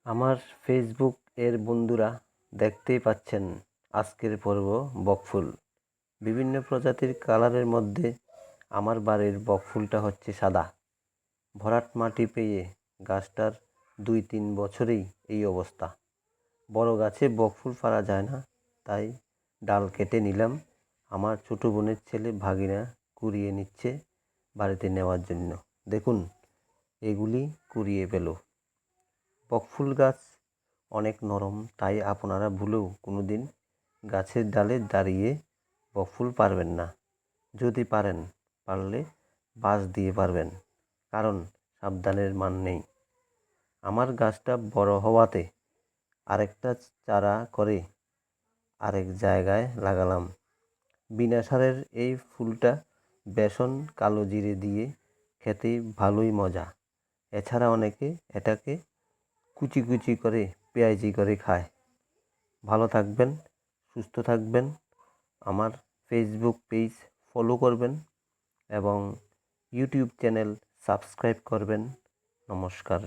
আমার ফেসবুক এর বন্ধুরা দেখতেই পাচ্ছেন আজকের পর্ব বকফুল। বিভিন্ন প্রজাতির কালারের মধ্যে আমার বাড়ির বকফুলটা হচ্ছে সাদা। ভরাট মাটি পেয়ে গাছটার 2-3 বছরেই এই অবস্থা। বড় গাছে বকফুল পারা যায় না, তাই ডাল কেটে নিলাম। আমার ছোট বোনের ছেলে ভাগিনা কুড়িয়ে নিচ্ছে বাড়িতে নেওয়ার জন্য। দেখুন, এগুলি কুড়িয়ে পেল। বকফুল গাছ অনেক নরম, তাই আপনারা ভুলেও কোনোদিন গাছের ডালে দাঁড়িয়ে বকফুল পারবেন না। যদি পারলে বাঁশ দিয়ে পারবেন, কারণ সাবধানের মান নেই। আমার গাছটা বড় হওয়াতে আরেকটা চারা করে আরেক জায়গায় লাগালাম। বিনা সারের এই ফুলটা বেসন কালো জিরে দিয়ে খেতে ভালোই মজা। এছাড়া অনেকে এটাকে কুচি কুচি করে পেঁয়াজি করে খায়। ভালো থাকবেন, সুস্থ থাকবেন। আমার ফেসবুক পেজ ফলো করবেন এবং ইউটিউব চ্যানেল সাবস্ক্রাইব করবেন। নমস্কার।